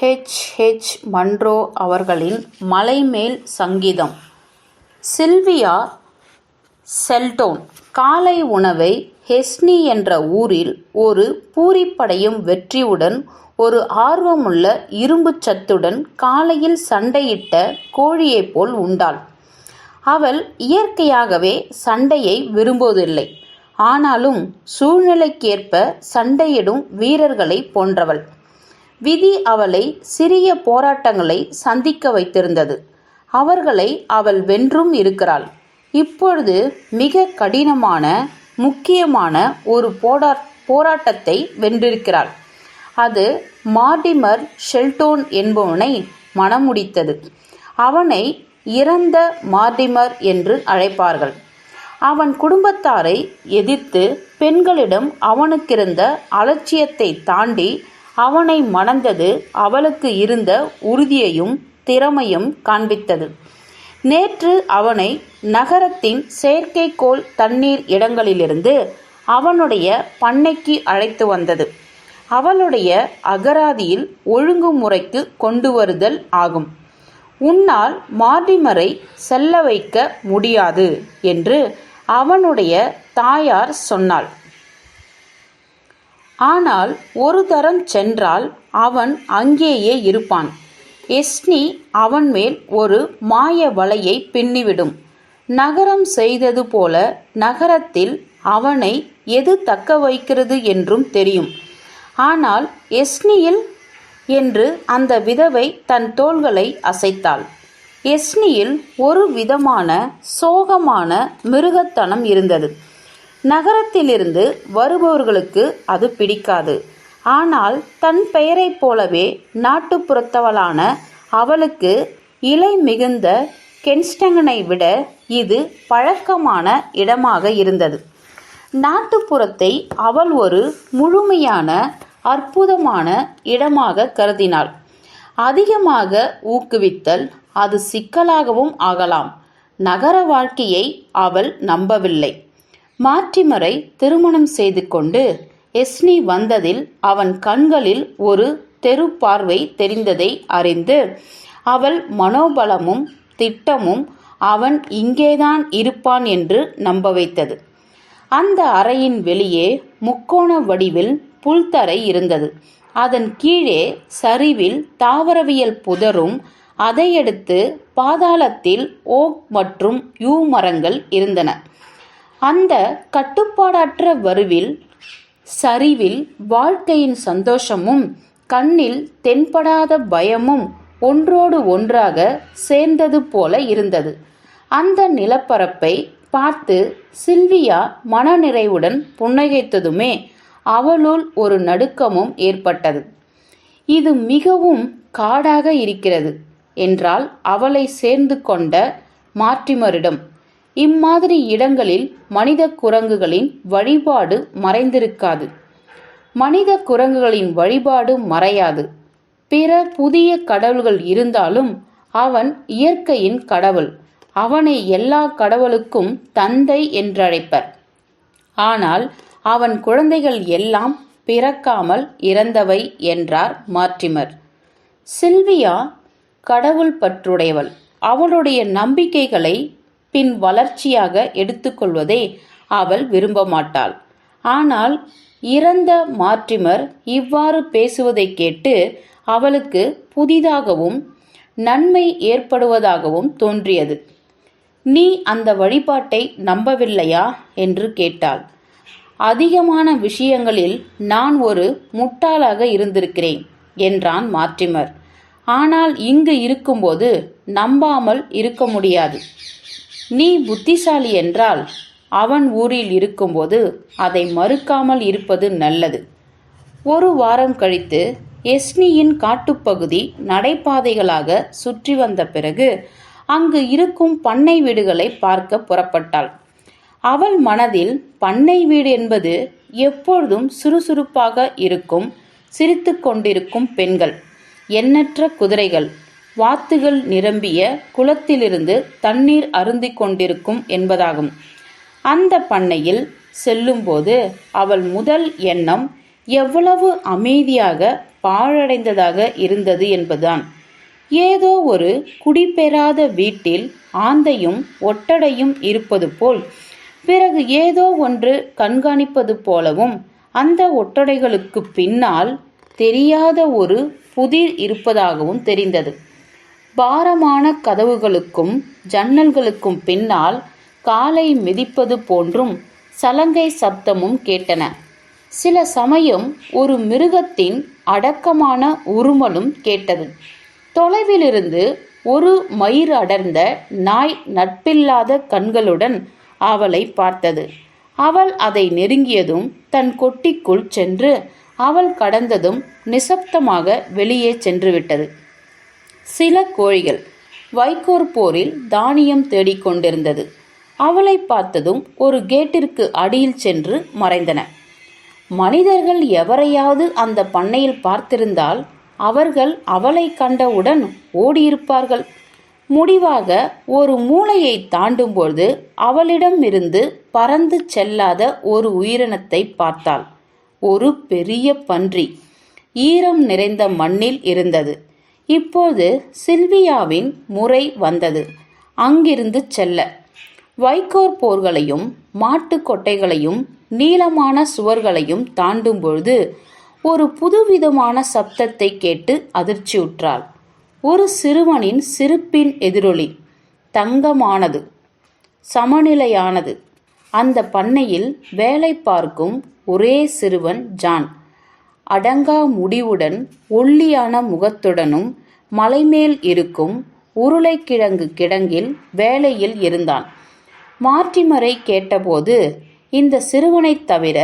H. Munro அவர்களின் மலைமேல் சங்கீதம். சில்வியா ஷெல்டோன் காலை உணவை ஹெஸ்னி என்ற ஊரில் ஒரு பூரிப்படையும் வெற்றியுடன், ஒரு ஆர்வமுள்ள இரும்புச் சத்துடன் காலையில் சண்டையிட்ட கோழியைப் போல் உண்டாள். அவள் இயற்கையாகவே சண்டையை விரும்புவதில்லை. ஆனாலும் சூழ்நிலைக்கேற்ப சண்டையிடும் வீரர்களைப் போன்றவள். விதி அவளை சிறிய போராட்டங்களை சந்திக்க வைத்திருந்தது. அவர்களை அவள் வென்றும் இருக்கிறாள். இப்பொழுது மிக கடினமான, முக்கியமான ஒரு போராட்டத்தை வென்றிருக்கிறாள். அது மார்டிமர் ஷெல்டோன் என்பவனை மணமுடித்தது. அவனை இறந்த மார்டிமர் என்று அழைப்பார்கள். அவன் குடும்பத்தாரை எதிர்த்து பெண்களிடம் அவனுக்கிருந்த அலட்சியத்தை தாண்டி அவனை மணந்தது அவளுக்கு இருந்த உறுதியையும் திறமையும் காண்பித்தது. நேற்று அவனை நகரத்தின் செயற்கைக்கோள் தண்ணீர் இடங்களிலிருந்து அவனுடைய பண்ணைக்கு அழைத்து வந்தது. அவளுடைய அகராதியில் ஒழுங்குமுறைக்கு கொண்டு வருதல் ஆகும். உன்னால் மார்டிமரை செல்ல வைக்க முடியாது என்று அவனுடைய தாயார் சொன்னாள். ஆனால் ஒரு தரம் சென்றால் அவன் அங்கேயே இருப்பான். எஸ்னி அவன் மேல் ஒரு மாய வலையை பின்னிவிடும். நகரம் செய்தது போல நகரத்தில் அவனை எது தக்க வைக்கிறது என்றும் தெரியும். ஆனால் எஸ்னியில் என்று அந்த விதவை தன் தோள்களை அசைத்தாள். எஸ்னியில் ஒரு விதமான சோகமான மிருகத்தனம் இருந்தது. நகரத்திலிருந்து வருபவர்களுக்கு அது பிடிக்காது. ஆனால் தன் பெயரைப் போலவே நாட்டுப்புறத்தவளான அவளுக்கு இலை மிகுந்த கென்ஸ்டங்கனை விட இது பழக்கமான இடமாக இருந்தது. நாட்டுப்புறத்தை அவள் ஒரு முழுமையான, அற்புதமான இடமாக கருதினாள். அதிகமாக ஊக்குவித்தல் அது சிக்கலாகவும் ஆகலாம். நகர வாழ்க்கையை அவள் நம்பவில்லை. மார்டிமரை திருமணம் செய்து கொண்டு எஸ்னி வந்ததில் அவன் கண்களில் ஒரு தெரு பார்வை தெரிந்ததை அறிந்து அவள் மனோபலமும் திட்டமும் அவன் இங்கேதான் இருப்பான் என்று நம்ப வைத்தது. அந்த அறையின் வெளியே முக்கோண வடிவில் புல்தரை இருந்தது. அதன் கீழே சரிவில் தாவரவியல் புதரும், அதையடுத்து பாதாளத்தில் ஓக் மற்றும் யூ மரங்கள் இருந்தன. அந்த கட்டுப்பாடற்ற சரிவில் வாழ்க்கையின் சந்தோஷமும் கண்ணில் தென்படாத பயமும் ஒன்றோடு ஒன்றாக சேர்ந்தது போல இருந்தது. அந்த நிலப்பரப்பை பார்த்து சில்வியா மனநிறைவுடன் புன்னகைத்ததுமே அவளுள் ஒரு நடுக்கமும் ஏற்பட்டது. இது மிகவும் காடாக இருக்கிறது என்றால் அவளை சேர்ந்து கொண்ட மார்டிமரிடம். இம்மாதிரி இடங்களில் மனித குரங்குகளின் வழிபாடு மறைந்திருக்காது. மனித குரங்குகளின் வழிபாடு மறையாது. பிற புதிய கடவுள்கள் இருந்தாலும் அவன் இயற்கையின் கடவுள். அவனை எல்லா கடவுளுக்கும் தந்தை என்றழைப்பர். ஆனால் அவன் குழந்தைகள் எல்லாம் பிறக்காமல் இறந்தவை என்றார் மார்டிமர். சில்வியா கடவுள் பற்றுடையவள். அவளுடைய நம்பிக்கைகளை பின் வளர்ச்சியாக எடுத்துக்கொள்வதை அவள் விரும்ப மாட்டாள். ஆனால் இறந்த மார்டிமர் இவ்வாறு பேசுவதை கேட்டு அவளுக்கு புதிதாகவும் நன்மை ஏற்படுவதாகவும் தோன்றியது. நீ அந்த வழிபாட்டை நம்பவில்லையா என்று கேட்டாள். அதிகமான விஷயங்களில் நான் ஒரு முட்டாளாக இருந்திருக்கிறேன் என்றான் மார்டிமர். ஆனால் இங்கு இருக்கும்போது நம்பாமல் இருக்க முடியாது. நீ புத்திசாலி என்றால் அவன் ஊரில் இருக்கும்போது அதை மறுக்காமல் இருப்பது நல்லது. ஒரு வாரம் கழித்து எஸ்னியின் காட்டுப்பகுதி நடைபாதைகளாக சுற்றி வந்த பிறகு அங்கு இருக்கும் பண்ணை வீடுகளை பார்க்க புறப்பட்டாள். அவள் மனதில் பண்ணை வீடு என்பது எப்பொழுதும் சுறுசுறுப்பாக இருக்கும், சிரித்து கொண்டிருக்கும் பெண்கள், எண்ணற்ற குதிரைகள், வாத்துகள் நிரம்பிய குளத்திலிருந்து தண்ணீர் அருந்திக் கொண்டிருக்கும் என்பதாகும். அந்த பண்ணையில் செல்லும்போது அவள் முதல் எண்ணம் எவ்வளவு அமைதியாக பாழடைந்ததாக இருந்தது என்பதுதான். ஏதோ ஒரு குடிபெறாத வீட்டில் ஆந்தையும் ஒட்டடையும் இருப்பது போல், பிறகு ஏதோ ஒன்று கண்காணிப்பது போலவும், அந்த ஒட்டடைகளுக்கு பின்னால் தெரியாத ஒரு புதிர் இருப்பதாகவும் தெரிந்தது. பாரமான கதவுகளுக்கும் ஜன்னல்களுக்கும் பின்னால் காலை மிதிப்பது போன்றும் சலங்கை சப்தமும் கேட்டன. சில சமயம் ஒரு மிருகத்தின் அடக்கமான உருமலும் கேட்டது. தொலைவிலிருந்து ஒரு மயிர் அடர்ந்த நாய் நட்பில்லாத கண்களுடன் அவளை பார்த்தது. அவள் அதை நெருங்கியதும் தன் கொட்டிக்குள் சென்று அவள் கடந்ததும் நிசப்தமாக வெளியே சென்று விட்டது. சில கோழிகள் வைக்கோற் போரில் தானியம் தேடிக்கொண்டிருந்தது. அவளை பார்த்ததும் ஒரு கேட்டிற்கு அடியில் சென்று மறைந்தன. மனிதர்கள் எவரையாவது அந்த பண்ணையில் பார்த்திருந்தால் அவர்கள் அவளை கண்டவுடன் ஓடியிருப்பார்கள். முடிவாக ஒரு மூலையை தாண்டும்போது அவளிடம் இருந்து பறந்து செல்லாத ஒரு உயிரினத்தை பார்த்தாள். ஒரு பெரிய பன்றி ஈரம் நிறைந்த மண்ணில் இருந்தது. இப்போது சில்வியாவின் முறை வந்தது அங்கிருந்து செல்ல. வைக்கோற் போர்களையும் மாட்டு கொட்டைகளையும் நீளமான சுவர்களையும் தாண்டும் பொழுது ஒரு புதுவிதமான சப்தத்தை கேட்டு அதிர்ச்சியுற்றாள். ஒரு சிறுவனின் சிரிப்பின் எதிரொலி. தங்கமானது, சமநிலையானது. அந்த பண்ணையில் வேலை பார்க்கும் ஒரே சிறுவன் ஜான். அடங்கா முடிவுடன், ஒல்லியான முகத்துடனும் மலைமேல் இருக்கும் உருளைக்கிழங்கு கிடங்கில் வேலையில் இருந்தான். மார்ட்டிமரை கேட்டபோது, இந்த சிறுவனைத் தவிர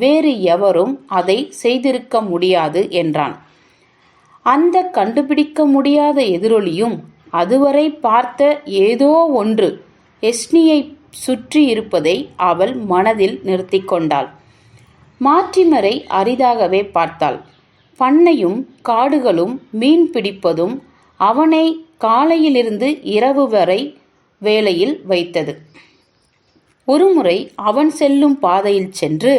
வேறு எவரும் அதை செய்திருக்க முடியாது என்றான். அந்த கண்டுபிடிக்க முடியாத எதிரொலியும் அதுவரை பார்த்த ஏதோ ஒன்று எஸ்னியை சுற்றி இருப்பதை அவள் மனதில் நிறுத்தி கொண்டாள். மார்ட்டிமரை அரிதாகவே பார்த்தாள். பண்ணையும் காடுகளும் மீன் பிடிப்பதும் அவனை காலையிலிருந்து இரவு வரை வேலையில் வைத்தது. ஒருமுறை அவன் செல்லும் பாதையில் சென்று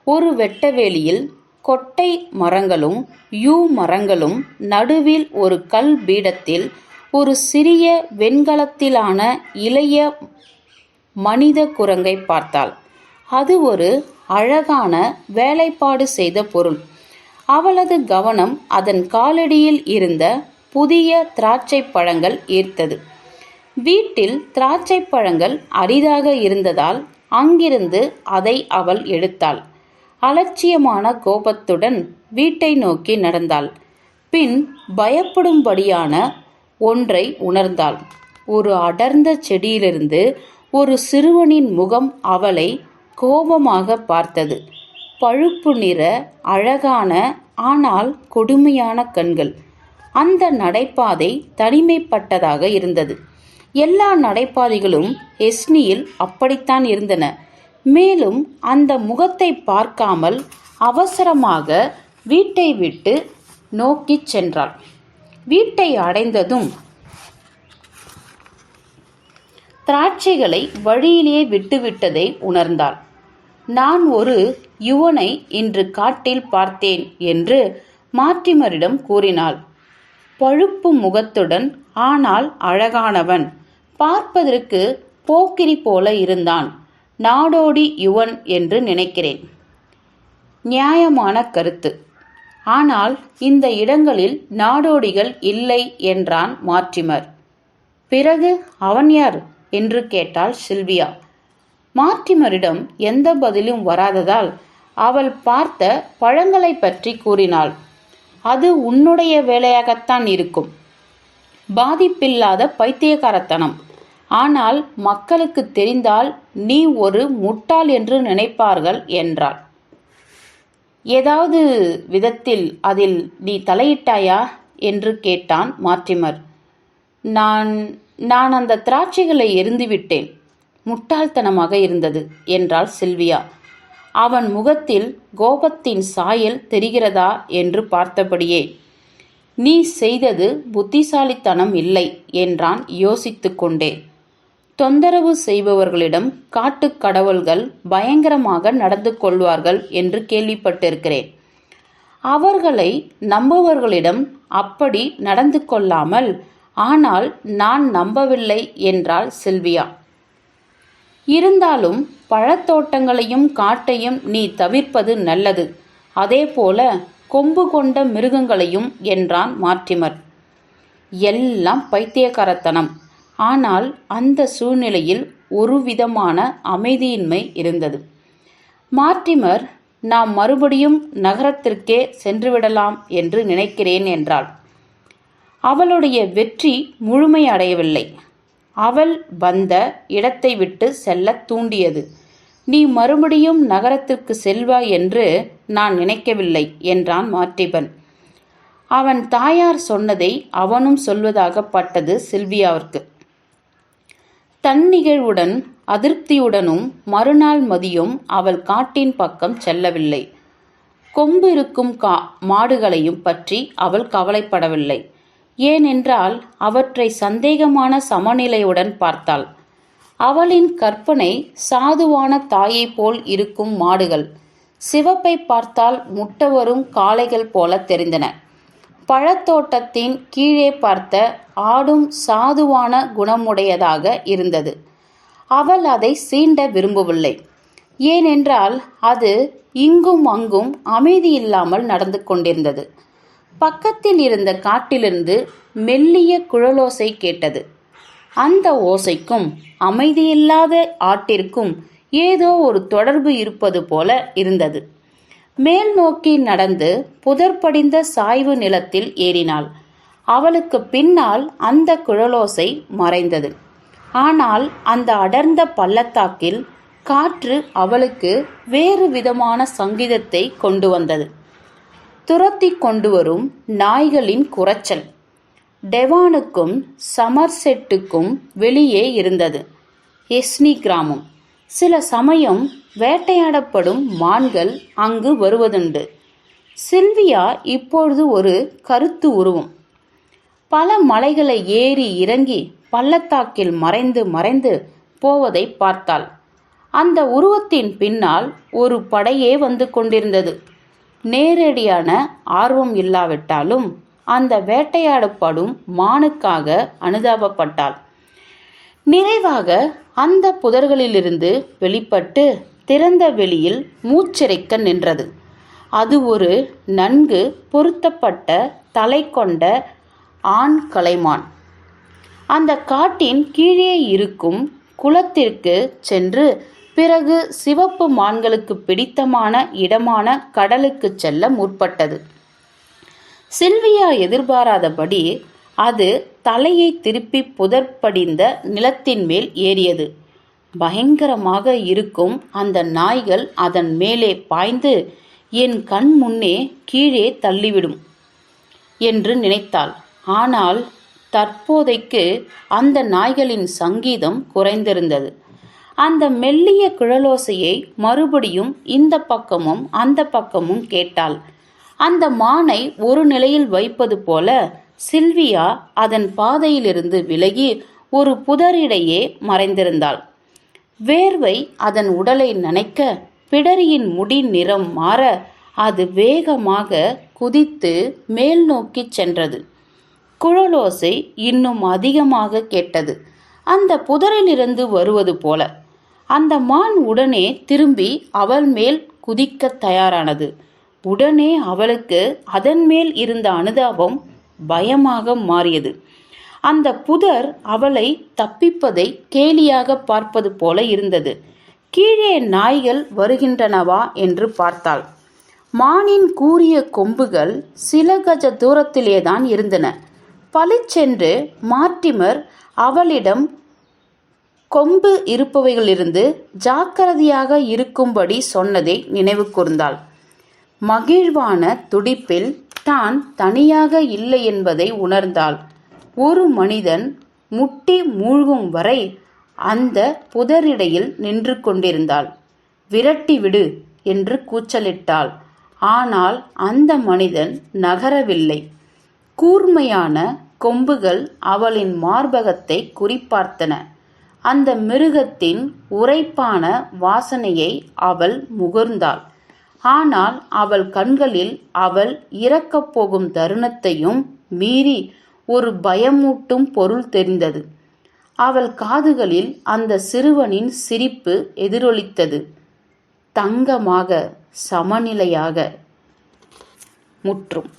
ஒரு வெட்டவேலியில் கொட்டை மரங்களும் யூ மரங்களும் நடுவில் ஒரு கல் பீடத்தில் ஒரு சிறிய வெண்கலத்திலான இளைய மனித குரங்கை பார்த்தாள். அது ஒரு அழகான வேலைப்பாடு செய்த பொருள். அவளது கவனம் அதன் காலடியில் இருந்த புதிய திராட்சை பழங்கள் ஈர்த்தது. வீட்டில் திராட்சை பழங்கள் அரிதாக இருந்ததால் அங்கிருந்து அதை அவள் எடுத்தாள். அலட்சியமான கோபத்துடன் வீட்டை நோக்கி நடந்தாள். பின் பயப்படும்படியான ஒன்றை உணர்ந்தாள். ஒரு அடர்ந்த செடியிலிருந்து ஒரு சிறுவனின் முகம் அவளை கோபமாக பார்த்தது. பழுப்பு நிற அழகான ஆனால் கொடுமையான கண்கள். அந்த நடைபாதை தனிமைப்பட்டதாக இருந்தது. எல்லா நடைபாதைகளும் எஸ்னியில் அப்படித்தான் இருந்தன. மேலும் அந்த முகத்தை பார்க்காமல் அவசரமாக வீட்டை விட்டு நோக்கி சென்றாள். வீட்டை அடைந்ததும் திராட்சைகளை வழியிலேயே விட்டுவிட்டதை உணர்ந்தாள். நான் ஒரு யுவனை இன்று காட்டில் பார்த்தேன் என்று மார்ட்டிமரிடம் கூறினாள். பழுப்பு முகத்துடன் ஆனால் அழகானவன். பார்ப்பதற்கு போக்கிரி போல இருந்தான். நாடோடி யுவன் என்று நினைக்கிறேன். நியாயமான கருத்து. ஆனால் இந்த இடங்களில் நாடோடிகள் இல்லை என்றான் மார்ட்டிமர். பிறகு அவன் யார் என்று கேட்டாள் சில்வியா. மார்ட்டிமரிடம் எந்த பதிலும் வராததால் அவள் பார்த்த பழங்களை பற்றி கூறினாள். அது உன்னுடைய வேலையாகத்தான் இருக்கும். பாதிப்பில்லாத பைத்தியக்காரத்தனம். ஆனால் மக்களுக்கு தெரிந்தால் நீ ஒரு முட்டாள் என்று நினைப்பார்கள் என்றாள். ஏதாவது விதத்தில் அதில் நீ தலையிட்டாயா என்று கேட்டான் மார்ட்டிமர். நான் அந்த திராட்சைகளை எரிந்துவிட்டேன். முட்டாள்தனமாக இருந்தது என்றாள் சில்வியா. அவன் முகத்தில் கோபத்தின் சாயல் தெரிகிறதா என்று பார்த்தபடியே. நீ செய்தது புத்திசாலித்தனம் இல்லை என்றான் யோசித்து கொண்டே. தொந்தரவு செய்பவர்களிடம் காட்டுக் கடவுள்கள் பயங்கரமாக நடந்து கொள்வார்கள் என்று கேள்விப்பட்டிருக்கிறேன். அவர்களை நம்புபவர்களிடம் அப்படி நடந்து கொள்ளாமல், ஆனால் நான் நம்பவில்லை என்றாள் சில்வியா. இருந்தாலும் பழத்தோட்டங்களையும் காட்டையும் நீ தவிர்ப்பது நல்லது, அதேபோல கொம்பு கொண்ட மிருகங்களையும் என்றான் மார்ட்டிமர். எல்லாம் பைத்தியக்காரத்தனம். ஆனால் அந்த சூழ்நிலையில் ஒரு விதமான அமைதியின்மை இருந்தது. மார்ட்டிமர், நாம் மறுபடியும் நகரத்திற்கே சென்றுவிடலாம் என்று நினைக்கிறேன் என்றாள். அவளுடைய வெற்றி முழுமையடையவில்லை. அவள் வந்த இடத்தை விட்டு செல்ல தூண்டியது. நீ மறுபடியும் நகரத்திற்கு செல்வாய் என்று நான் நினைக்கவில்லை என்றான் மார்ட்டிபன். அவன் தாயார் சொன்னதை அவனும் சொல்வதாகப்பட்டது சில்வியாவிற்கு. தன்னிகழ்வுடன் அதிருப்தியுடனும் மறுநாள் மதியம் அவள் காட்டின் பக்கம் செல்லவில்லை. கொம்பு இருக்கும் மாடுகளையும் பற்றி அவள் கவலைப்படவில்லை. ஏனென்றால் அவற்றை சந்தேகமான சமநிலையுடன் பார்த்தாள். அவளின் கற்பனை சாதுவான தாயை போல் இருக்கும் மாடுகள் சிவப்பை பார்த்தால் முட்டவரும் காளைகள் போல தெரிந்தன. பழத்தோட்டத்தின் கீழே பார்த்த ஆடும் சாதுவான குணமுடையதாக இருந்தது. அவள் அதை சீண்ட விரும்பவில்லை. ஏனென்றால் அது இங்கும் அங்கும் அமைதியில்லாமல் நடந்து கொண்டிருந்தது. பக்கத்தில் இருந்த காட்டிலிருந்து மெல்லிய குழலோசை கேட்டது. அந்த ஓசைக்கும் அமைதியில்லாத ஆட்டிற்கும் ஏதோ ஒரு தொடர்பு இருப்பது போல இருந்தது. மேல் நோக்கி நடந்து புதர்படிந்த சாய்வு நிலத்தில் ஏறினாள். அவளுக்கு பின்னால் அந்த குழலோசை மறைந்தது. ஆனால் அந்த அடர்ந்த பள்ளத்தாக்கில் காற்று அவளுக்கு வேறு விதமான சங்கீதத்தை கொண்டு வந்தது. துரத்தி கொண்டு வரும் நாய்களின் குரைச்சல் டெவானுக்கும் சமர்செட்டுக்கும் வெளியே இருந்தது. எஸ்னி கிராமம். சில சமயம் வேட்டையாடப்படும் மான்கள் அங்கு வருவதுண்டு. சில்வியா இப்பொழுது ஒரு கருத்து உருவம். பல மலைகளை ஏறி இறங்கி பள்ளத்தாக்கில் மறைந்து மறைந்து போவதை பார்த்தாள். அந்த உருவத்தின் பின்னால் ஒரு படையே வந்து கொண்டிருந்தது. நேரடியான ஆர்வம் இல்லாவிட்டாலும் அந்த வேட்டையாடப்படும் மானுக்காக அனுதாபப்பட்டாள். நிறைவாக அந்த புதர்களிலிருந்து வெளிப்பட்டு திறந்த வெளியில் மூச்சிறைக்க நின்றது. அது ஒரு நன்கு பொருத்தப்பட்ட தலை கொண்ட ஆண் கலைமான். அந்த காட்டின் கீழே இருக்கும் குளத்திற்கு சென்று பிறகு சிவப்பு மான்களுக்கு பிடித்தமான இடமான கடலுக்கு செல்ல முற்பட்டது. சில்வியா எதிர்பாராதபடி அது தலையை திருப்பி புதர்படிந்த நிலத்தின் மேல் ஏறியது. பயங்கரமாக இருக்கும் அந்த நாய்கள் அதன் மேலே பாய்ந்து என் கண் முன்னே கீழே தள்ளிவிடும் என்று நினைத்தாள். ஆனால் தற்போதைக்கு அந்த நாய்களின் சங்கீதம் குறைந்திருந்தது. அந்த மெல்லிய குழலோசையை மறுபடியும் இந்த பக்கமும் அந்த பக்கமும் கேட்டாள். அந்த மானை ஒரு நிலையில் வைப்பது போல சில்வியா அதன் பாதையிலிருந்து விலகி ஒரு புதரிடையே மறைந்திருந்தாள். வேர்வை அதன் உடலை நனைக்க பிடரியின் முடி நிறம் மாற அது வேகமாக குதித்து மேல் நோக்கி சென்றது. குழலோசை இன்னும் அதிகமாக கேட்டது, அந்த புதரிலிருந்து வருவது போல. அந்த மான் உடனே திரும்பி அவள் மேல் குதிக்க தயாரானது. உடனே அவளுக்கு அதன் மேல் இருந்த அனுதாபம் பயமாக மாறியது. அந்த புதர் அவளை தப்பிப்பதை கேலியாக பார்ப்பது போல இருந்தது. கீழே நாய்கள் வருகின்றனவா என்று பார்த்தாள். மானின் கூரிய கொம்புகள் சில கஜ தூரத்திலேதான் இருந்தன. பளிச்சென்று மார்ட்டிமர் அவளிடம் கொம்பு இருப்பவைகளிலிருந்து ஜாக்கிரதையாக இருக்கும்படி சொன்னதை நினைவு கூர்ந்தாள். மகிழ்வான துடிப்பில் தான் தனியாக இல்லை என்பதை உணர்ந்தாள். ஒரு மனிதன் முட்டி மூழ்கும் வரை அந்த புதரிடையில் நின்று கொண்டிருந்தாள். விரட்டி விடு என்று கூச்சலிட்டாள். ஆனால் அந்த மனிதன் நகரவில்லை. கூர்மையான கொம்புகள் அவளின் மார்பகத்தை குறிப்பார்த்தன. அந்த மிருகத்தின் உரைப்பான வாசனையை அவள் முகர்ந்தாள். ஆனால் அவள் கண்களில் அவள் இறக்கப் போகும் தருணத்தையும் மீறி ஒரு பயமூட்டும் பொருள் தெரிந்தது. அவள் காதுகளில் அந்த சிறுவனின் சிரிப்பு எதிரொலித்தது. தங்கமாக, சமநிலையாக. முற்றும்.